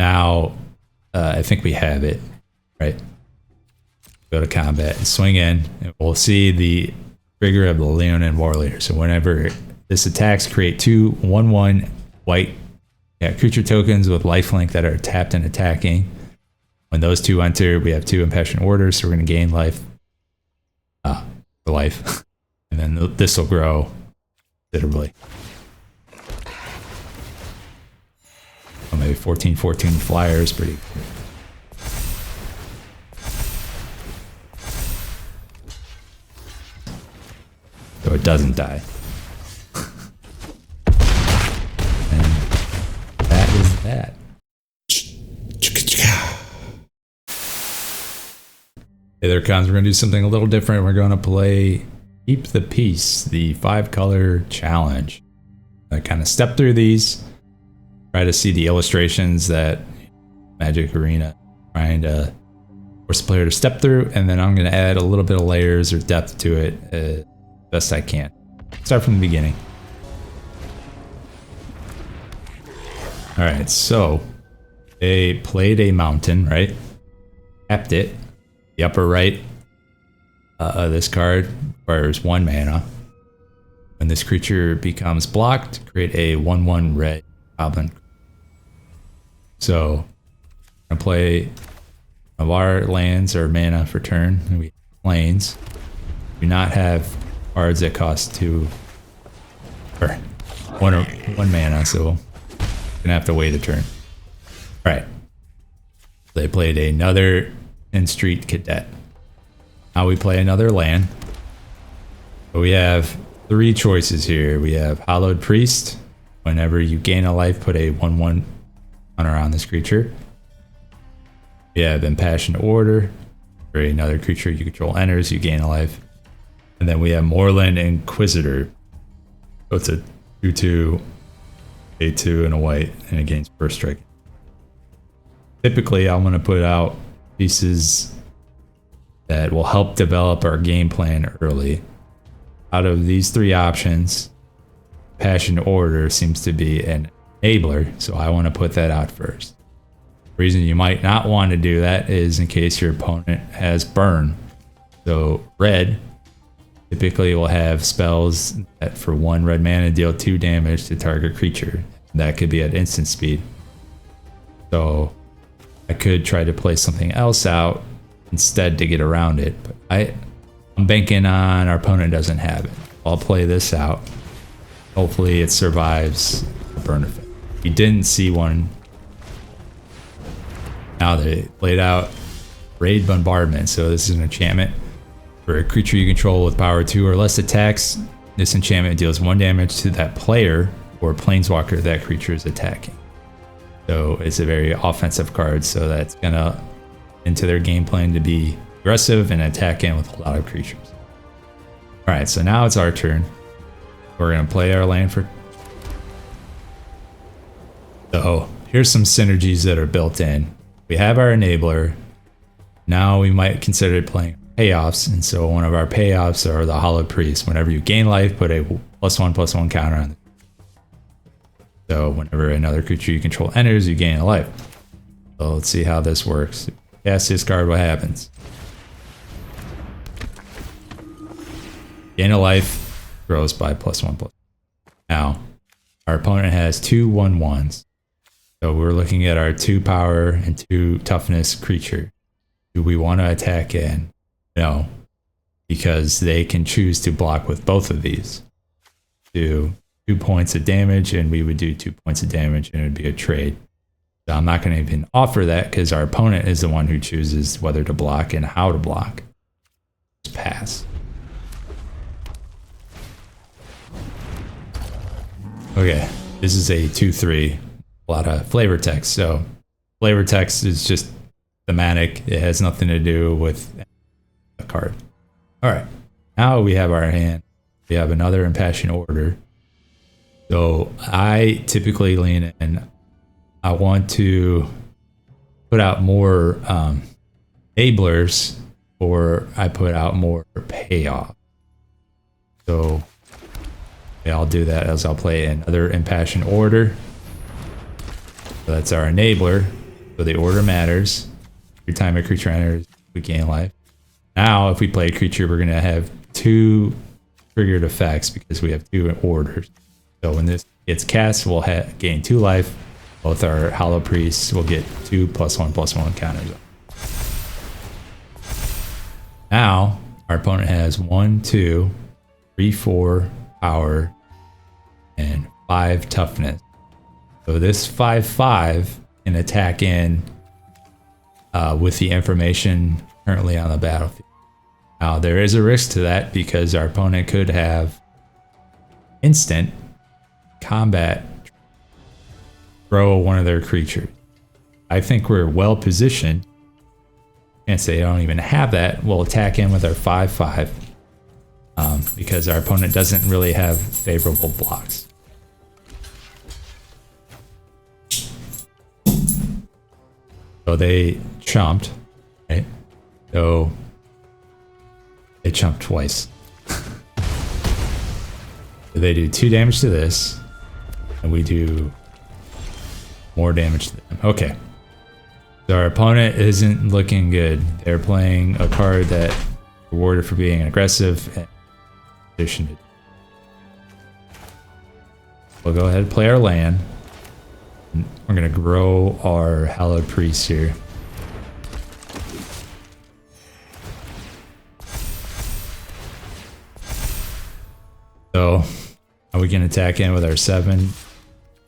Now, I think we have it, right? Go to combat and swing in, and we'll see the trigger of the Leonin Warrior. So whenever this attacks, create 2 1/1 white creature tokens with lifelink that are tapped and attacking. When those 2 enter, we have 2 impassioned orders, so we're going to gain life. For life. And then this will grow considerably. Oh, maybe 14 flyers, pretty good. So it doesn't die. And that is that. Hey there, cons. We're going to do something a little different. We're going to play Keep the Peace, the 5-color challenge. I kind of step through these, try to see the illustrations that Magic Arena trying to force the player to step through, and then I'm going to add a little bit of layers or depth to it best I can. Start from the beginning. Alright, so they played a mountain, right? Tapped it. The upper right of this card requires 1 mana. When this creature becomes blocked, create a 1/1 red goblin. So I'm going to play one of our lands or mana for turn. And we have planes. Do not have cards that cost 2 or 1 mana, so we're gonna have to wait a turn. Alright. They played another in-street cadet. Now we play another land. So we have 3 choices here. We have Hallowed Priest. Whenever you gain a life, put a 1/1 counter on this creature. We have Impassioned Order. For another creature you control enters, you gain a life. And then we have Moorland Inquisitor. So it's a 2/2, a 2 and a white, and it gains first strike. Typically, I'm going to put out pieces that will help develop our game plan early. Out of these 3 options, Passion Order seems to be an enabler, so I want to put that out first. The reason you might not want to do that is in case your opponent has burn. So red typically will have spells that for 1 red mana deal 2 damage to target creature. That could be at instant speed. So I could try to play something else out instead to get around it, but I'm banking on our opponent doesn't have it. I'll play this out. Hopefully it survives the burn effect. We didn't see one. Now they played out Raid Bombardment, so this is an enchantment. For a creature you control with power 2 or less attacks, this enchantment deals 1 damage to that player or planeswalker that creature is attacking. So it's a very offensive card, so that's gonna into their game plan to be aggressive and attack in with a lot of creatures. Alright, so now it's our turn. We're gonna play our land for... So here's some synergies that are built in. We have our enabler. Now we might consider playing payoffs, and so one of our payoffs are the Hallowed Priest. Whenever you gain life, put a +1/+1 counter on it. So whenever another creature you control enters, you gain a life. So let's see how this works. Cast this card, what happens? Gain a life, grows by +1/+1. Now, our opponent has 2 1/1s. So we're looking at our 2 power and 2 toughness creature. Do we want to attack in? No, because they can choose to block with both of these. Do 2 points of damage, and we would do 2 points of damage, and it would be a trade. So I'm not going to even offer that because our opponent is the one who chooses whether to block and how to block. Just pass. Okay, this is a 2/3. A lot of flavor text. So flavor text is just thematic. It has nothing to do with the card. All right, now we have our hand. We have another Impassioned Order. So I typically lean in. I want to put out more enablers, or I put out more payoff. So yeah, I'll do that as I'll play another Impassioned Order. So that's our enabler. So the order matters. Every time a creature enters, we gain life. Now, if we play a creature, we're going to have 2 triggered effects because we have 2 orders. So when this gets cast, we'll gain 2 life. Both our Hollow Priests will get 2 +1/+1 counters. Now, our opponent has 1, 2, 3, 4 power, and 5 toughness. So this 5/5 can attack in with the information currently on the battlefield. Now, there is a risk to that because our opponent could have instant combat throw one of their creatures. I think we're well positioned. Can't say I don't even have that. We'll attack in with our 5/5 because our opponent doesn't really have favorable blocks. So they chumped, right? So they chumped twice. So they do 2 damage to this, and we do more damage to them. Okay. So our opponent isn't looking good. They're playing a card that rewarded for being aggressive and positioned. We'll go ahead and play our land. We're going to grow our Hallowed Priest here. So we can attack in with our 7,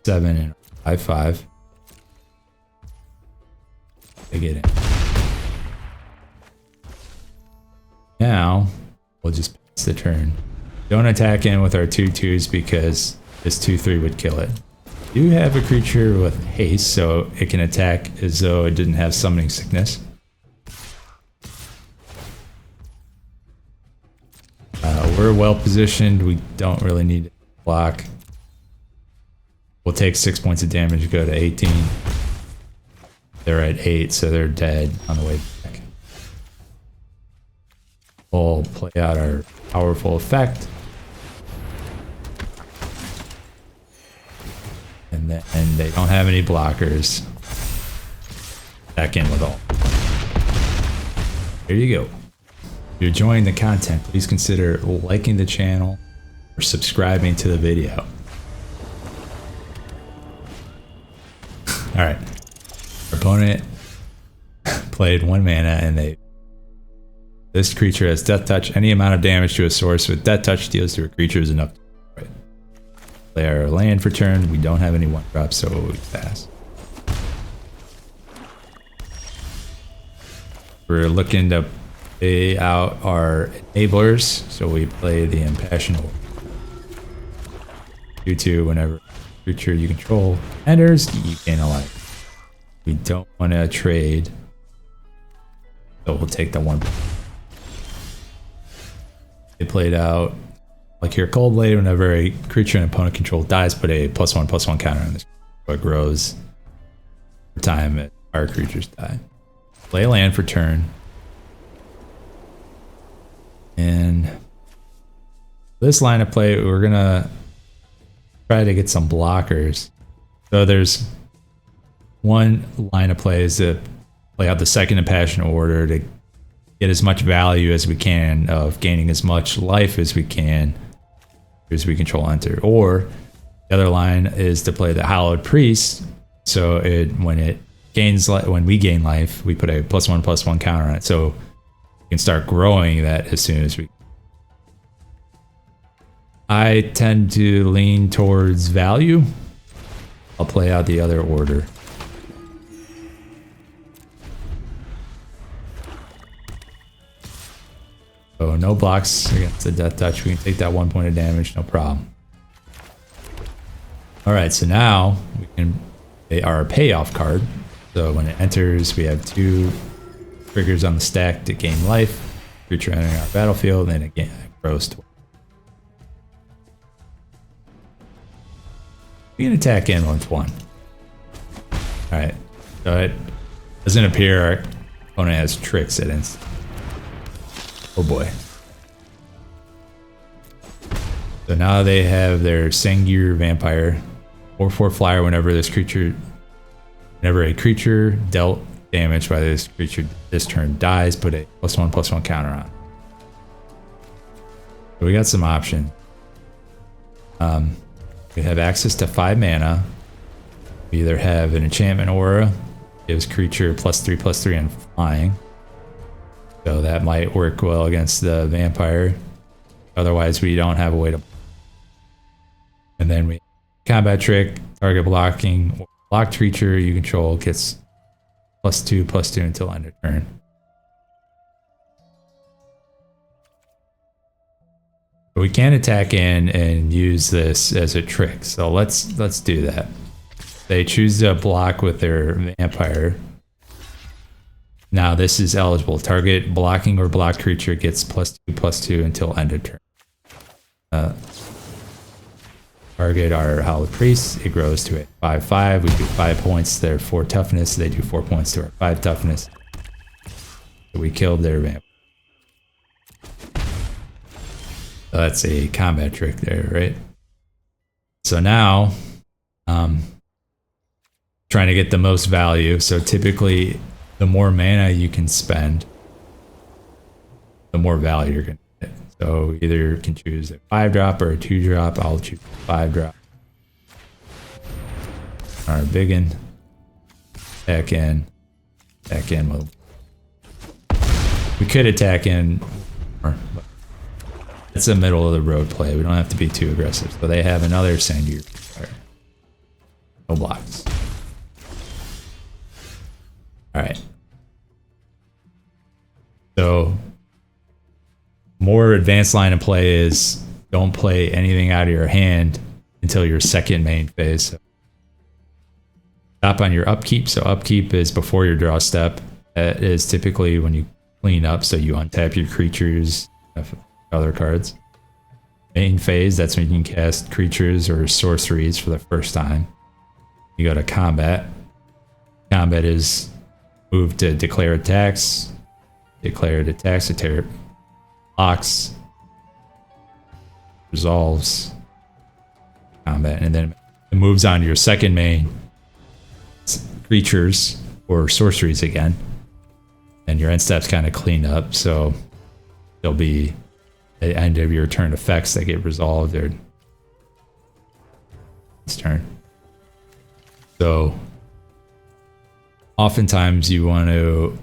7, and 5/5. They get in. Now we'll just pass the turn. Don't attack in with our 2/2s because this 2/3 would kill it. We do have a creature with haste, so it can attack as though it didn't have summoning sickness. We're well positioned. We don't really need to block. We'll take 6 points of damage, go to 18. They're at 8, so they're dead on the way back. We'll play out our powerful effect. And they don't have any blockers. Back in with all. There you go. If you're enjoying the content, please consider liking the channel or subscribing to the video. Alright. Our opponent played 1 mana and this creature has Death Touch. Any amount of damage to a source with Death Touch deals to a creature is enough to play our land for turn. We don't have any 1-drops, so we pass. We're looking to play out our enablers, so we play the Impassioned. 2/2 whenever creature you control enters, you gain a life. We don't want to trade, so we'll take the 1. They played out like your Cold Blade. Whenever a creature an opponent control dies, put a +1/+1 counter on this. What grows over time as our creatures die. Play a land for turn. And this line of play, we're gonna try to get some blockers. So there's one line of play is to play out the second Impassioned Order to get as much value as we can of gaining as much life as we can as we control enter. Or the other line is to play the Hallowed Priest. So when we gain life, we put a +1/+1 counter on it. So we can start growing that as soon as we. I tend to lean towards value. I'll play out the other order. So no blocks against the Death Touch. We can take that 1 point of damage, no problem. Alright, so now we can pay our payoff card. So when it enters, we have 2 triggers on the stack to gain life. Creature entering our battlefield, and again it grows to. We can attack in once 1. Alright, so it doesn't appear our opponent has tricks at instant. Oh boy. So now they have their Sengir Vampire, 4/4 flyer. Whenever this creature Whenever a creature dealt damage by this creature this turn dies, put a +1/+1 counter on. So we got some options. We have access to 5 mana. We either have an enchantment aura, gives creature +3/+3 and flying. So that might work well against the vampire. Otherwise, we don't have a way to. And then we combat trick, target blocking, blocked creature you control gets +2/+2 until end of turn. But we can attack in and use this as a trick. So let's do that. They choose to block with their vampire. Now this is eligible. Target blocking or blocked creature gets +2/+2 until end of turn. Target our Hallowed Priest. It grows to a 5/5. We do 5 points to their 4 toughness. They do 4 points to our 5 toughness. So we killed their vampire. So that's a combat trick there, right? So now, trying to get the most value. So typically, the more mana you can spend, the more value you're going to get. So either you can choose a 5-drop or a 2-drop. I'll choose a 5-drop. Our biggin. Attack in. Attack in. Well, we could attack in more, but it's a middle of the road play. We don't have to be too aggressive. So they have another send you. No blocks. Alright. So more advanced line of play is don't play anything out of your hand until your second main phase. So stop on your upkeep. So upkeep is before your draw step. That is typically when you clean up. So you untap your creatures, other cards. Main phase, that's when you can cast creatures or sorceries for the first time. You go to combat. Combat is move to declare attacks. Declared attacks, attack blocks, resolves, combat, and then it moves on to your second main creatures or sorceries again. And your end steps kind of clean up, so there'll be the end of your turn effects that get resolved or this turn. So oftentimes you want to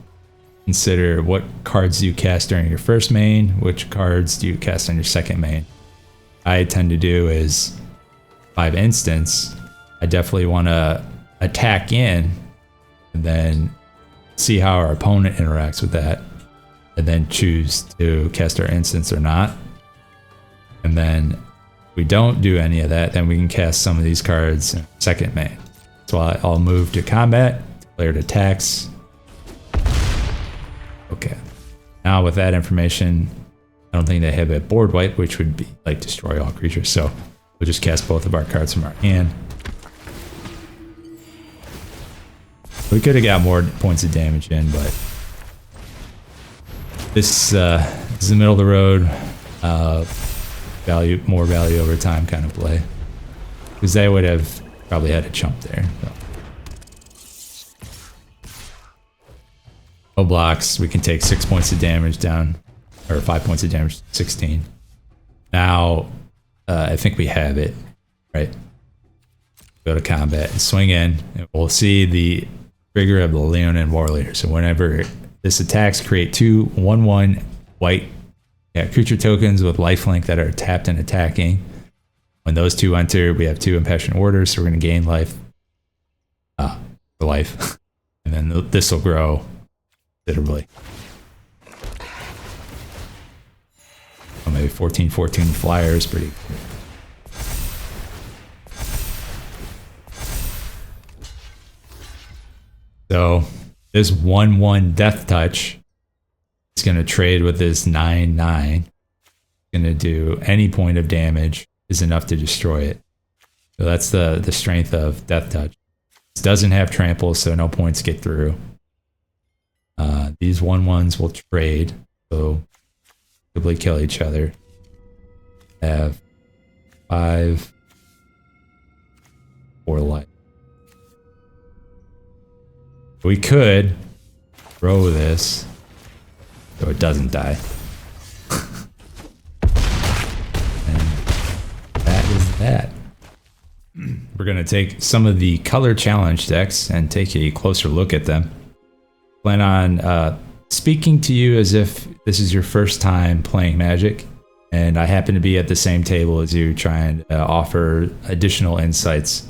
consider what cards do you cast during your first main, which cards do you cast on your second main. I tend to do is 5 instants. I definitely want to attack in and then see how our opponent interacts with that, and then choose to cast our instants or not. And then if we don't do any of that, then we can cast some of these cards in second main. So I'll move to combat, declared attacks. Okay. Now with that information, I don't think they have a board wipe, which would be like destroy all creatures. So we'll just cast both of our cards from our hand. We could have got more points of damage in, but this is the middle of the road, more value over time kind of play, because they would have probably had a chump there. So. No blocks. We can take 6 points of damage down, or 5 points of damage, 16. Now, I think we have it, right? Go to combat and swing in, and we'll see the trigger of the Leonin Warrior. So whenever this attacks, create 2 1/1 white creature tokens with lifelink that are tapped and attacking. When those 2 enter, we have 2 impassioned orders, so we're going to gain life for life. And then this will grow considerably. Oh, maybe 14 flyers, pretty good. So this 1/1 Death Touch is going to trade with this 9/9. Going to do any point of damage is enough to destroy it. So that's the strength of Death Touch. This doesn't have trample, so no points get through. These 1/1s will trade, so probably kill each other. Have 5, 4 life. We could throw this so it doesn't die. And that is that. We're going to take some of the color challenge decks and take a closer look at them. Plan on speaking to you as if this is your first time playing Magic, and I happen to be at the same table as you, trying to offer additional insights.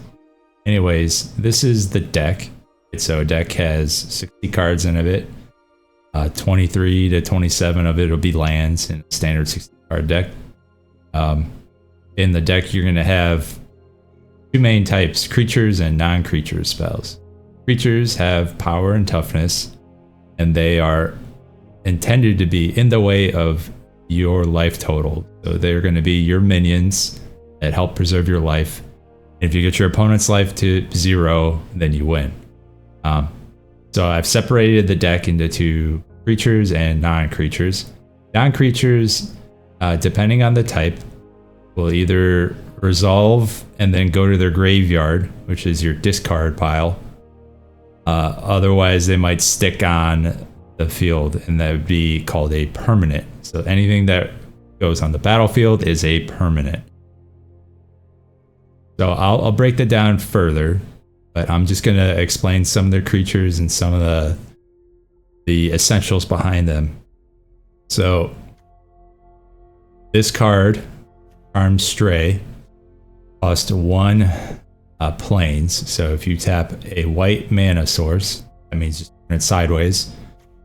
Anyways, this is the deck. So a deck has 60 cards in it. 23 to 27 of it will be lands in a standard 60 card deck. In the deck, you're going to have two main types, creatures and non-creature spells. Creatures have power and toughness, and they are intended to be in the way of your life total. So they're going to be your minions that help preserve your life. If you get your opponent's life to 0, then you win. So I've separated the deck into two, creatures and non-creatures. Non-creatures, depending on the type, will either resolve and then go to their graveyard, which is your discard pile. Otherwise, they might stick on the field, and that would be called a permanent. So anything that goes on the battlefield is a permanent. So I'll break that down further, but I'm just going to explain some of the creatures and some of the essentials behind them. So this card, Charmed Stray, cost 1 planes. So if you tap a white mana source, that means just turn it sideways,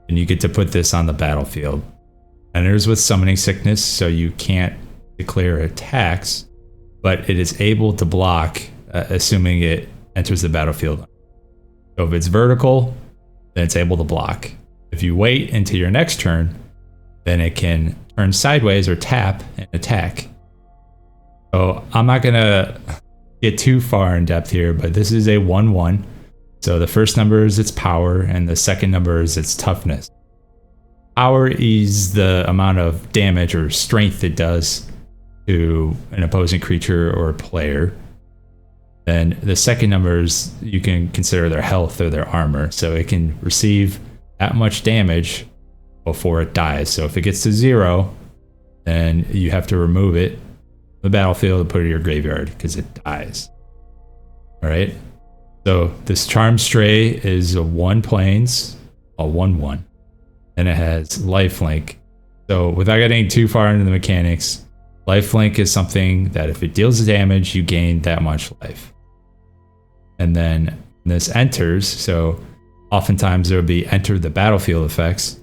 and you get to put this on the battlefield. Enters with Summoning Sickness, so you can't declare attacks, but it is able to block, assuming it enters the battlefield. So if it's vertical, then it's able to block. If you wait until your next turn, then it can turn sideways or tap and attack. So I'm not gonna get too far in depth here, but this is a 1/1. So the first number is its power, and the second number is its toughness. Power is the amount of damage or strength it does to an opposing creature or player. Then the second numbers, you can consider their health or their armor. So it can receive that much damage before it dies. So if it gets to 0, then you have to remove it from the battlefield and put it in your graveyard because it dies. All right. So this Charmed Stray is a 1 plains, a 1/1. And it has lifelink. So without getting too far into the mechanics, lifelink is something that if it deals damage, you gain that much life. And then this enters, so oftentimes there will be enter the battlefield effects.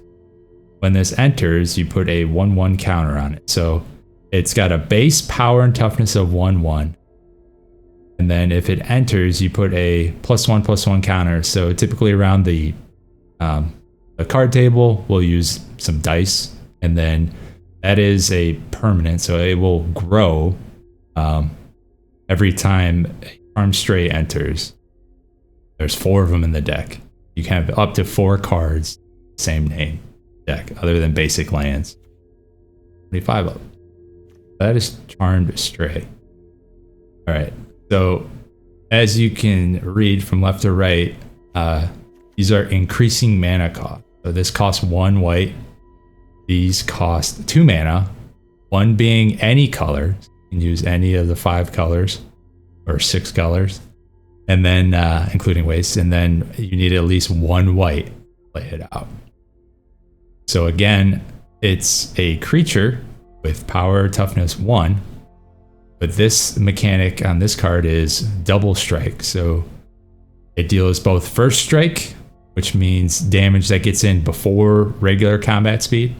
When this enters, you put a 1/1 counter on it. So it's got a base power and toughness of 1/1. And then if it enters, you put a +1/+1 counter. So typically around the card table, we'll use some dice, and then that is a permanent, so it will grow every time a Charmed Stray enters. There's 4 of them in the deck. You can have up to 4 cards, same name deck, other than basic lands. 25 of them. That is Charmed Stray. All right, so as you can read from left to right, these are increasing mana cost. So this costs 1 white. These cost 2 mana, 1 being any color. You can use any of the 5 colors or 6 colors, and then including waste. And then you need at least 1 white to play it out. So again, it's a creature with power toughness 1, but this mechanic on this card is double strike. So it deals both first strike, which means damage that gets in before regular combat speed,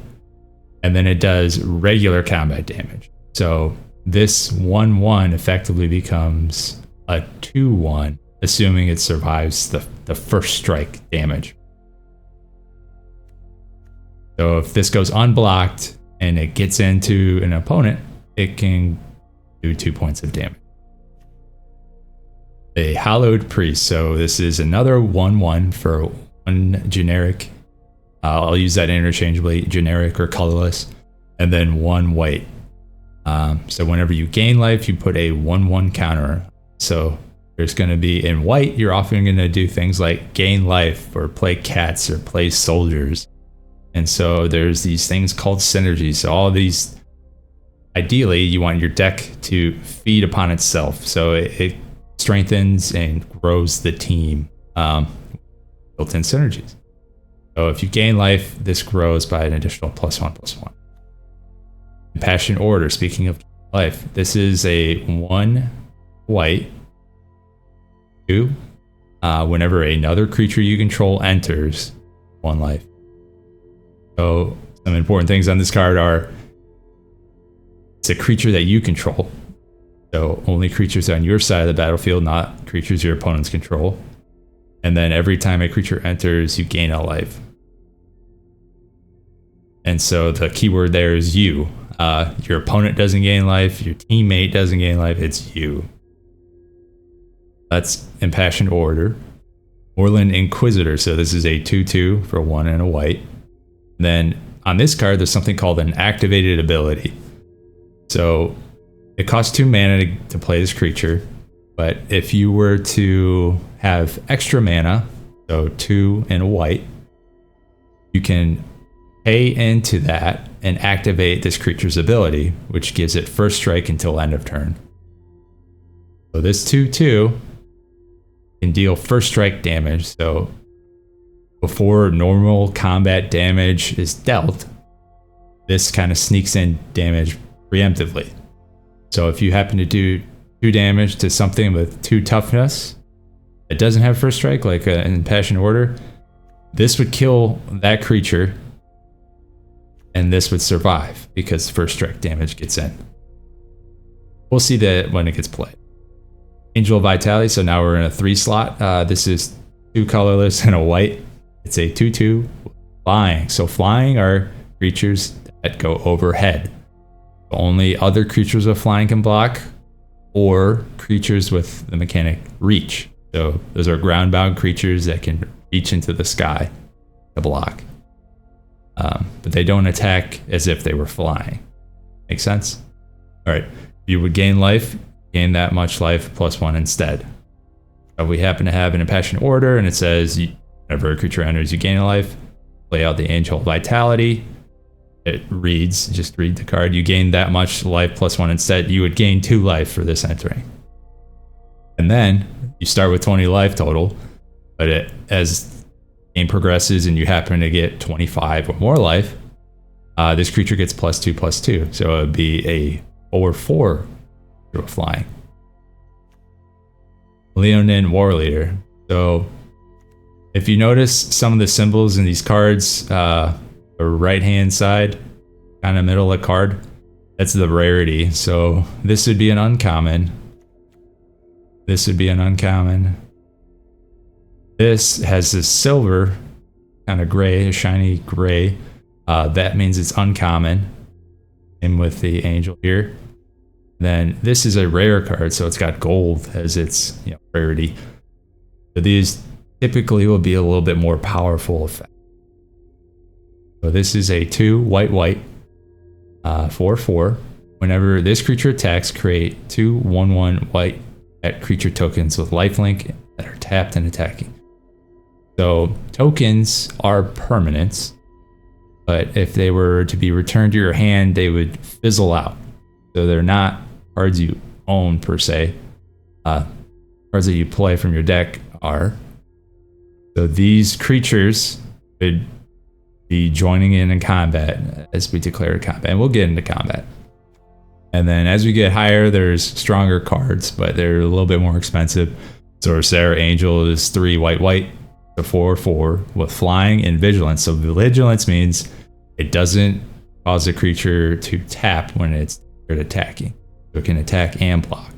and then it does regular combat damage. So this 1/1 effectively becomes a 2/1, assuming it survives the first strike damage. So if this goes unblocked and it gets into an opponent, it can do 2 points of damage. A Hallowed Priest. So this is another 1/1 for 1 generic. I'll use that interchangeably, generic or colorless, and then 1 white. So whenever you gain life, you put a 1/1 counter. So There's going to be, in white, you're often going to do things like gain life or play cats or play soldiers. And so there's these things called synergies. So all of these, ideally, you want your deck to feed upon itself. So it strengthens and grows the team, built-in synergies. So if you gain life, this grows by an additional +1/+1. Passion Order, speaking of life, this is a 1 white, 2. Whenever another creature you control enters, 1 life. So some important things on this card are, it's a creature that you control. So only creatures on your side of the battlefield, not creatures your opponents control. And then every time a creature enters, you gain a life. And so the keyword there is you. Your opponent doesn't gain life, your teammate doesn't gain life, it's you. That's Impassioned Order. Moorland Inquisitor, so this is a 2/2 for 1 and a white. And then on this card, there's something called an activated ability. So it costs 2 mana to play this creature, but if you were to have extra mana, so 2 and a white, you can pay into that and activate this creature's ability, which gives it first strike until end of turn. So this 2/2 can deal first strike damage. So before normal combat damage is dealt, this kind of sneaks in damage preemptively. So if you happen to do 2 damage to something with 2 toughness that doesn't have first strike, like an Impassioned Order, this would kill that creature, and this would survive because first strike damage gets in. We'll see that when it gets played. Angel of Vitality, so now we're in a 3 slot. This is 2 colorless and a white. It's a 2/2 flying. So flying are creatures that go overhead. Only other creatures with flying can block, or creatures with the mechanic reach. So those are ground-bound creatures that can reach into the sky to block. But they don't attack as if they were flying. Make sense? All right. You would gain life, gain that much life +1 instead. If we happen to have an Impassioned Order and it says whenever a creature enters, you gain a life, play out the Angel of Vitality. It reads, just read the card, you gain that much life +1 instead. You would gain 2 life for this entering. And then you start with 20 life total, but as game progresses and you happen to get 25 or more life, this creature gets +2/+2. So it would be a 4/4 through flying. Leonin War Leader. So if you notice some of the symbols in these cards, the right hand side, kind of middle of the card, that's the rarity. So this would be an uncommon. This would be an uncommon. This has this silver, kind of gray, a shiny gray. That means it's uncommon. And with the angel here. Then this is a rare card, so it's got gold as its rarity. So these typically will be a little bit more powerful effect. So this is a 2 white, 4/4. Whenever this creature attacks, create 2 1/1 white creature tokens with lifelink that are tapped and attacking. So tokens are permanents, but if they were to be returned to your hand, they would fizzle out. So they're not cards you own per se. Cards that you play from your deck are. So these creatures would be joining in combat as we declare combat, and we'll get into combat. And then as we get higher, there's stronger cards, but they're a little bit more expensive. So Sarah Angel is 3 white, so 4/4 with flying and vigilance. So vigilance means it doesn't cause the creature to tap when it's attacking. So it can attack and block.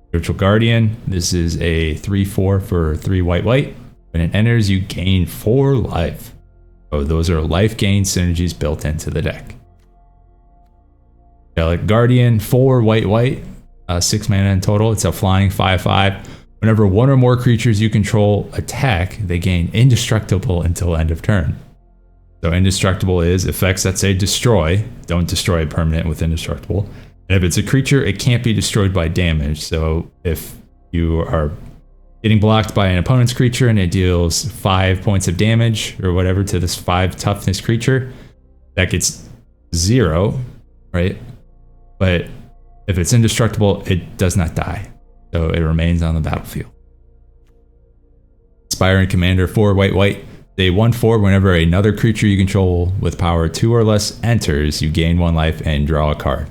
Spiritual Guardian, this is a 3/4 for 3 white. When it enters, you gain 4 life. So those are life gain synergies built into the deck. Angelic Guardian, 4 white, 6 mana in total. It's a flying 5/5. Whenever one or more creatures you control attack, they gain indestructible until end of turn. So indestructible is effects that say destroy. Don't destroy a permanent with indestructible. And if it's a creature, it can't be destroyed by damage. So if you are getting blocked by an opponent's creature and it deals 5 points of damage or whatever to this 5 toughness creature, that gets 0, right? But if it's indestructible, it does not die. So it remains on the battlefield. Inspiring Commander, 4 white. They 1/4 whenever another creature you control with power 2 or less enters, you gain 1 life and draw a card.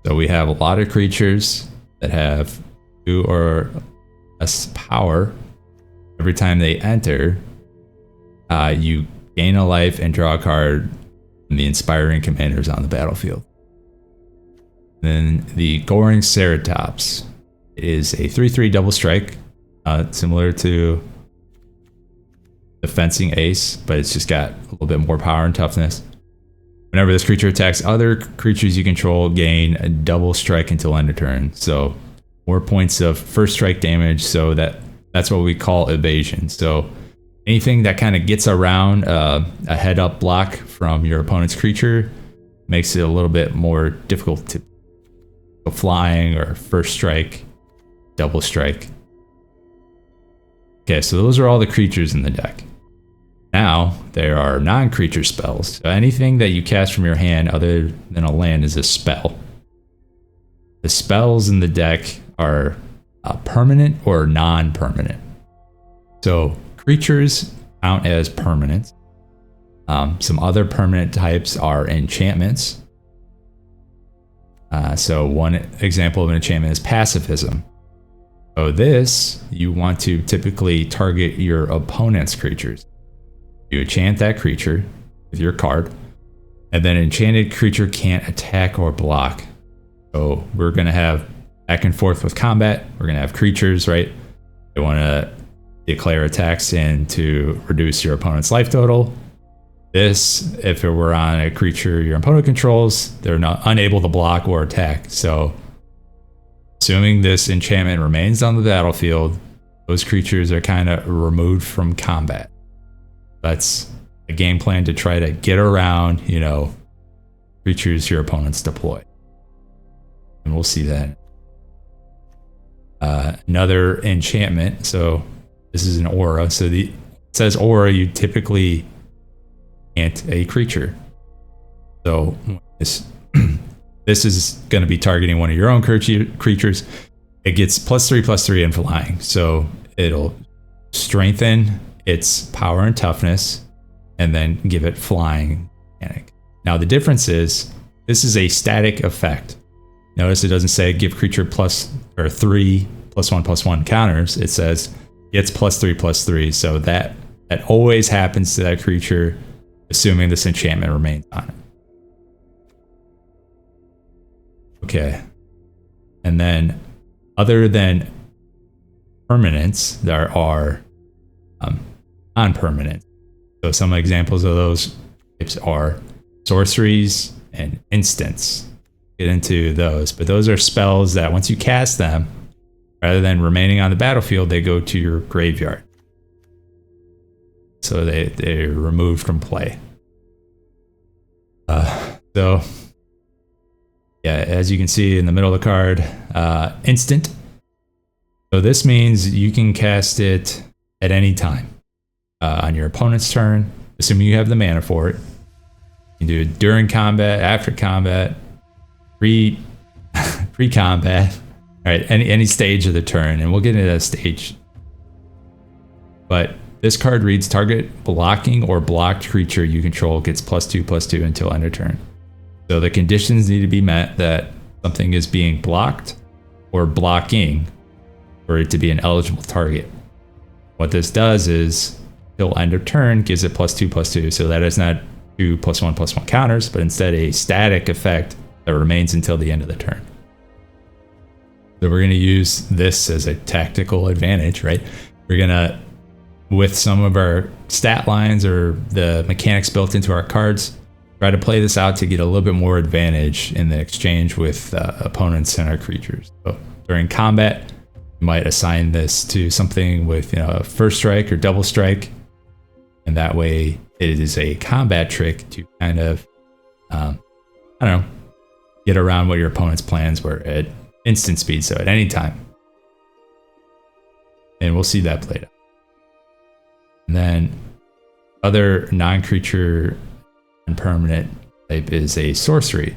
So we have a lot of creatures that have 2 or less power. Every time they enter, you gain a life and draw a card, and the Inspiring Commander is on the battlefield. Then the Goring Ceratops is a 3/3 double strike, similar to the Fencing Ace, but it's just got a little bit more power and toughness. Whenever this creature attacks other creatures you control, gain a double strike until end of turn. So more points of first strike damage, so that's what we call evasion. So anything that kind of gets around a head up block from your opponent's creature makes it a little bit more difficult to go flying or first strike, double strike. Okay, so those are all the creatures in the deck. Now, there are non-creature spells. So anything that you cast from your hand other than a land is a spell. The spells in the deck are permanent or non-permanent. So creatures count as permanent. Some other permanent types are enchantments. So one example of an enchantment is pacifism. So this, you want to typically target your opponent's creatures. You enchant that creature with your card, and then an enchanted creature can't attack or block. So we're going to have back and forth with combat. We're going to have creatures, right? They want to declare attacks and to reduce your opponent's life total. This, if it were on a creature your opponent controls, they're not unable to block or attack. So assuming this enchantment remains on the battlefield, those creatures are kind of removed from combat. That's a game plan to try to get around, creatures your opponents deploy. And we'll see that. Another enchantment. So this is an aura. So it says aura, you typically enchant a creature. So this is going to be targeting one of your own creatures. It gets +3/+3 in flying. So it'll strengthen its power and toughness, and then give it flying mechanic. Now the difference is, this is a static effect. Notice it doesn't say give creature +3 +1/+1 counters. It says gets +3/+3. So that always happens to that creature, assuming this enchantment remains on it. Okay. And then other than permanents, there are non-permanent. So some examples of those types are sorceries and instants. Get into those, but those are spells that once you cast them, rather than remaining on the battlefield, they go to your graveyard. So they're removed from play. So yeah, as you can see in the middle of the card, instant. So this means you can cast it at any time. On your opponent's turn, assuming you have the mana for it. You can do it during combat, after combat, pre-combat, all right, any stage of the turn, and we'll get into that stage. But this card reads, target blocking or blocked creature you control gets +2/+2 until end of turn. So the conditions need to be met that something is being blocked or blocking for it to be an eligible target. What this does is, till end of turn, gives it +2/+2. So that is not 2 +1/+1 counters, but instead a static effect that remains until the end of the turn. So we're going to use this as a tactical advantage, right? We're going to, with some of our stat lines or the mechanics built into our cards, try to play this out to get a little bit more advantage in the exchange with opponents and our creatures. So during combat, you might assign this to something with a first strike or double strike, and that way it is a combat trick to kind of get around what your opponent's plans were at instant speed, so at any time. And we'll see that played out. And then other non-creature and permanent type is a sorcery.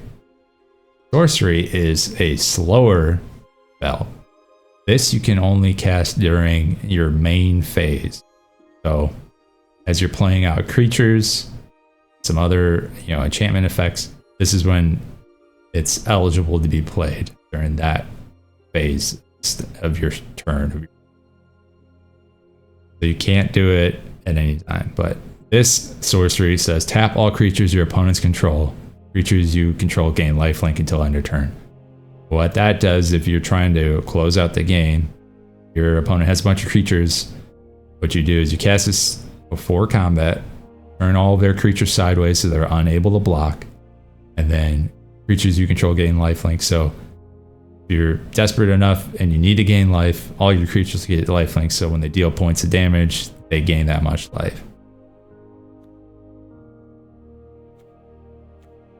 Sorcery is a slower spell. This you can only cast during your main phase. So as you're playing out creatures, some other enchantment effects, this is when it's eligible to be played during that phase of your turn. So you can't do it at any time, but this sorcery says tap all creatures your opponents control. Creatures you control gain lifelink until end of turn. What that does, if you're trying to close out the game, your opponent has a bunch of creatures. What you do is you cast this before combat, turn all of their creatures sideways so they're unable to block, and then creatures you control gain lifelink. So if you're desperate enough and you need to gain life, all your creatures get lifelink, so when they deal points of damage, they gain that much life.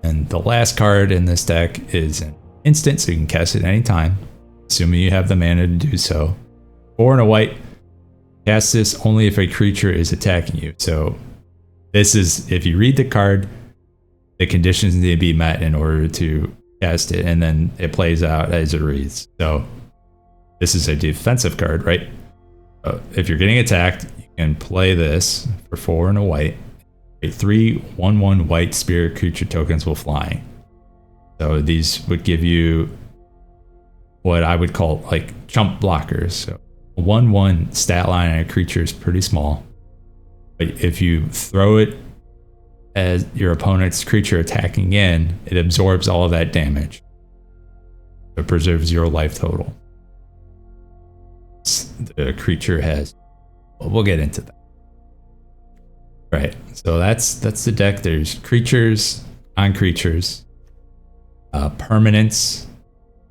And the last card in this deck is an instant, so you can cast it any time, assuming you have the mana to do so. 4 and a white, cast this only if a creature is attacking you. So this is, if you read the card, the conditions need to be met in order to cast it, and then it plays out as it reads. So this is a defensive card, right? If you're getting attacked, you can play this for 4 and a white. 3/1/1 white spirit creature tokens will flying. So these would give you what I would call like chump blockers. So 1/1 stat line on a creature is pretty small, but if you throw it as your opponent's creature attacking in, it absorbs all of that damage. It preserves 0 life total. The creature has. Well, we'll get into that. Right, so that's the deck. There's creatures, non-creatures, permanents,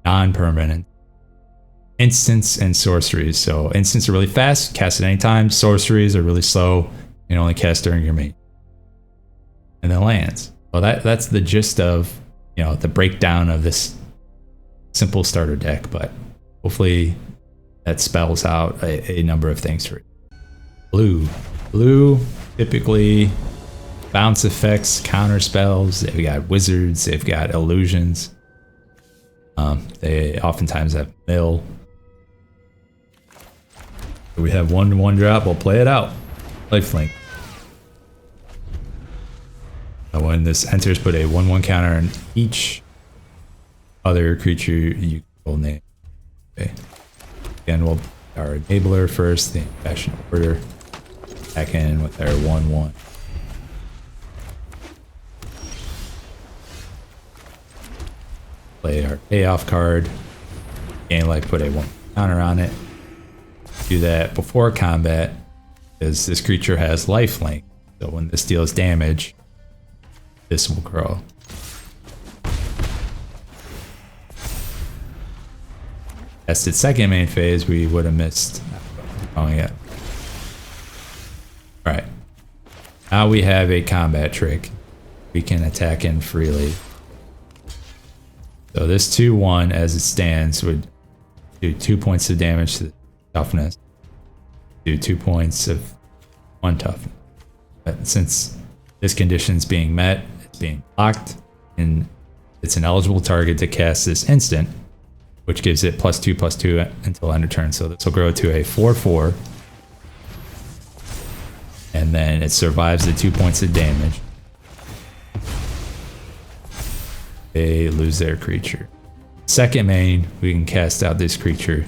non-permanent, instants, and sorceries. So instants are really fast, cast at any time. Sorceries are really slow, and only cast during your main. And then lands. Well, that's the gist of the breakdown of this simple starter deck, but hopefully that spells out a number of things for you. Blue, typically bounce effects, counter spells. They've got wizards, they've got illusions. They oftentimes have mill. We have 1/1 drop, we'll play it out. Lifelink. When this enters, put a 1/1 counter on each other creature you will name. Okay. Again, we'll our enabler first, the fashion order. Back in with our 1/1. Play our payoff card. Gain life, put a 1 counter on it. Do that before combat, because this creature has lifelink. So when this deals damage, this will grow. That's its second main phase, we would have missed. Oh yeah. Alright. Now we have a combat trick. We can attack in freely. So this 2/1 as it stands would do 2 points of damage to the toughness. Do 2 points of 1 toughness. But since this condition's being met, it's being blocked, and it's an eligible target to cast this instant, which gives it +2/+2 until end of turn. So this will grow to a 4/4. And then it survives the 2 points of damage. They lose their creature. Second main, we can cast out this creature.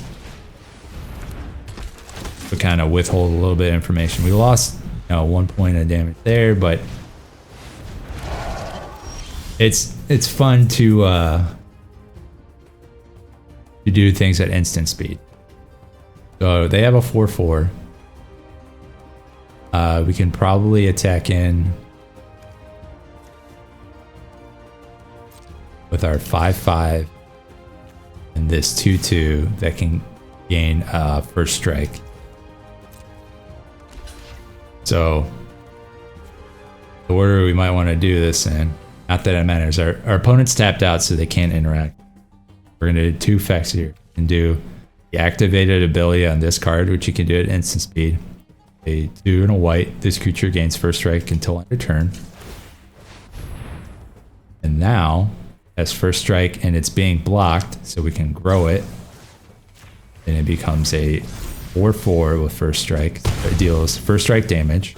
We kind of withhold a little bit of information. We lost 1 point of damage there, but it's fun to do things at instant speed. So they have a 4/4. We can probably attack in with our 5/5 and this 2/2 that can gain first strike. So the order we might want to do this in Not that it matters. Our opponent's tapped out, so they can't interact. We're going to do 2 effects here. And do the activated ability on this card, which you can do at instant speed. A 2 and a white. This creature gains first strike until end of turn. And now, as first strike and it's being blocked, so we can grow it. And it becomes a 4/4 with first strike. It deals first strike damage.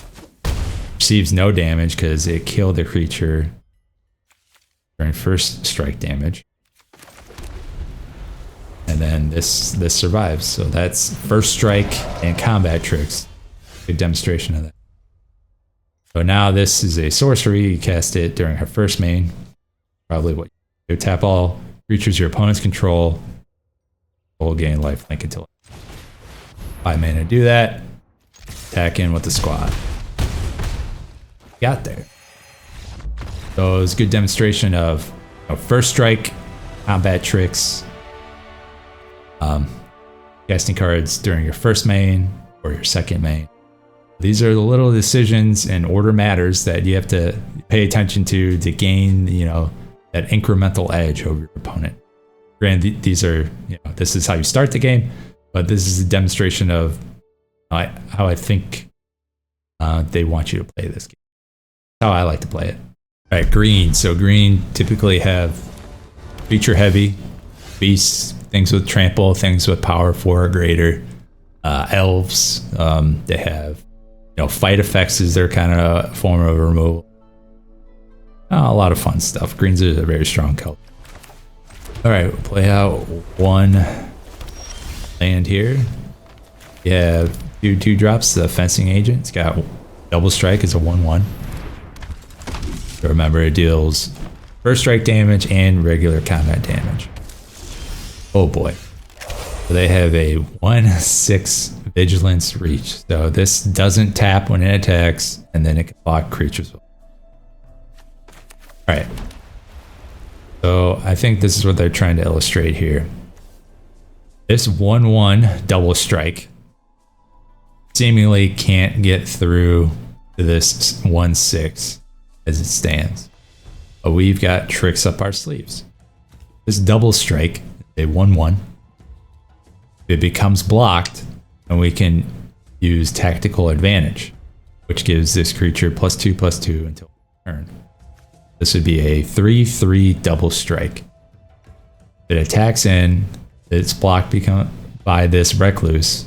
Receives no damage because it killed the creature during first strike damage. And then this survives. So that's first strike and combat tricks. Good demonstration of that. So now this is a sorcery. You cast it during her first main. Probably what you do. Tap all creatures your opponents control. Will gain lifelink until 5 mana to do that. Attack in with the squad. Got there. So it was a good demonstration of first strike, combat tricks, casting cards during your first main or your second main. These are the little decisions and order matters that you have to pay attention to gain, that incremental edge over your opponent. Granted, these are, this is how you start the game, but this is a demonstration of how I think they want you to play this game. How I like to play it. All right, green. So green typically have feature heavy, beasts, things with trample, things with power 4 or greater, elves. They have, fight effects is their kind of form of removal. A lot of fun stuff. Greens is a very strong color. All right, we'll play out 1 land here. You have 2 drops. The fencing agent. It's got double strike. It's a 1/1. Remember, it deals first strike damage and regular combat damage. Oh boy. So they have a 1/6 vigilance reach. So this doesn't tap when it attacks, and then it can block creatures. Alright. So I think this is what they're trying to illustrate here. This 1/1 double strike seemingly can't get through to this 1/6 as it stands. But we've got tricks up our sleeves. This double strike, a 1/1, it becomes blocked, and we can use tactical advantage, which gives this creature +2/+2 until turn. This would be a 3/3 double strike. It attacks in, it's blocked by this Recluse,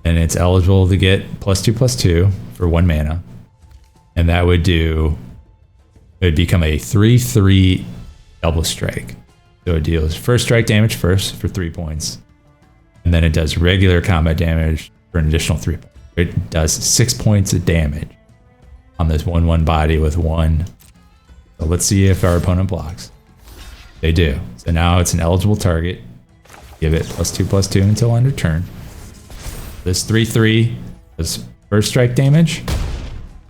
and it's eligible to get +2/+2 for 1 mana. And that would become a 3/3 double strike. So it deals first strike damage first for 3 points. And then it does regular combat damage for an additional 3 points. It does 6 points of damage on this 1/1 body with 1. So let's see if our opponent blocks. They do. So now it's an eligible target. Give it +2/+2 until end of turn. This 3/3 does first strike damage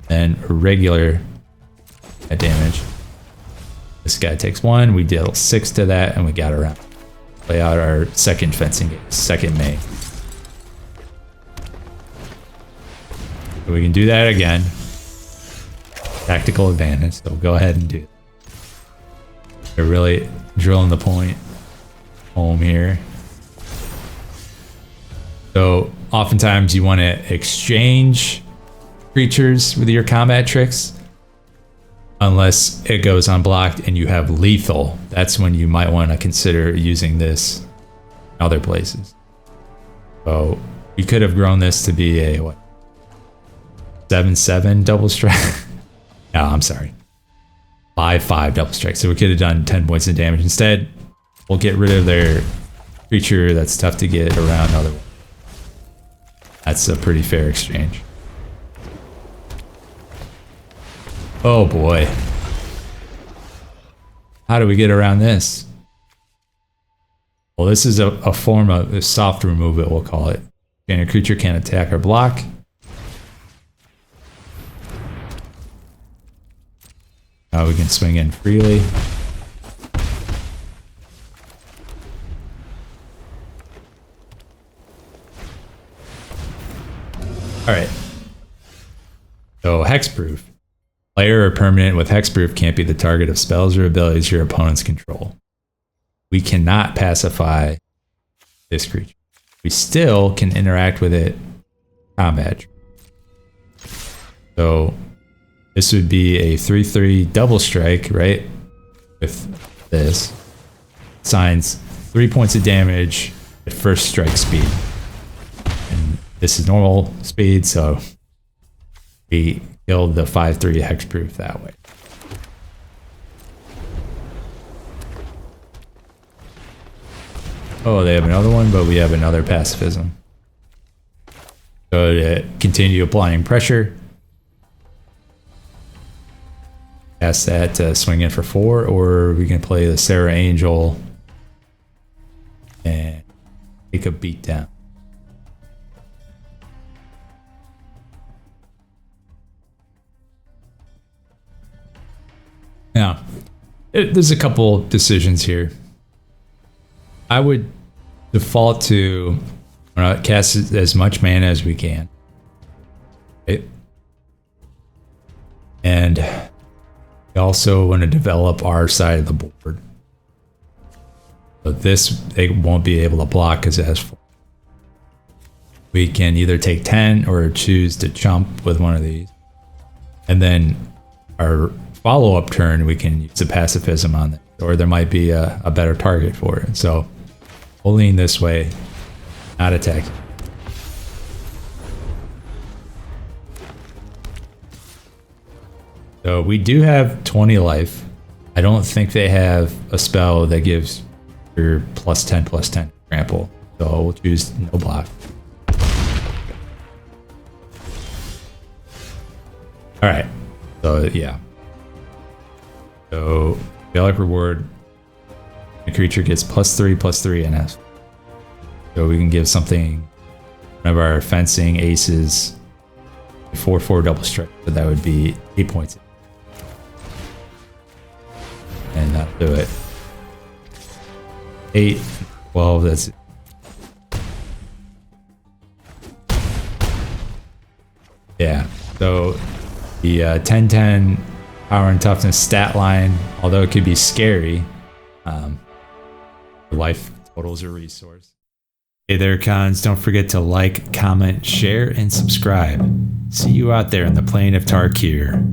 and regular damage. This guy takes 1, we deal 6 to that, and we got around. Play out our second fencing game, second main. So we can do that again. Tactical advantage, so we'll go ahead and do it. They're really drilling the point home here. So oftentimes you want to exchange creatures with your combat tricks unless it goes unblocked and you have lethal. That's when you might want to consider using this in other places. So we could have grown this to be a 7/7 double strike. No, I'm sorry, 5/5 double strike. So we could have done 10 points of damage. Instead, we'll get rid of their creature that's tough to get around otherwise. That's a pretty fair exchange. Oh boy. How do we get around this? Well, this is a form of a soft remove it, we'll call it. And a creature can't attack or block. Now we can swing in freely. Alright. So hexproof. Player or permanent with hexproof can't be the target of spells or abilities your opponents control. We cannot pacify this creature. We still can interact with it in combat. So this would be a 3/3 double strike, right? With this. Assigns 3 points of damage at first strike speed. And this is normal speed, so we killed the 5/3 hexproof that way. Oh, they have another one, but we have another pacifism. So to continue applying pressure, cast that to swing in for 4, or we can play the Sarah Angel and take a beat down. Now, there's a couple decisions here. I would default to cast as much mana as we can. Right? And we also want to develop our side of the board. So this, they won't be able to block because it has 4. We can either take 10 or choose to chump with one of these. And then our follow-up turn, we can use a pacifism on it, or there might be a better target for it. So we'll lean this way, not attack. So we do have 20 life. I don't think they have a spell that gives your +10/+10 trample. So we'll choose no block. All right. So yeah. So Bellic reward. The creature gets +3/+3 NS. So we can give something, one of our fencing aces, 4/4 double strike. So that would be 8 points. And that'll do it. 8, 12, that's it. Yeah, so the 10/10 power and toughness stat line, although it could be scary, life total is a resource. Hey there, cons. Don't forget to like, comment, share, and subscribe. See you out there in the plane of Tarkir.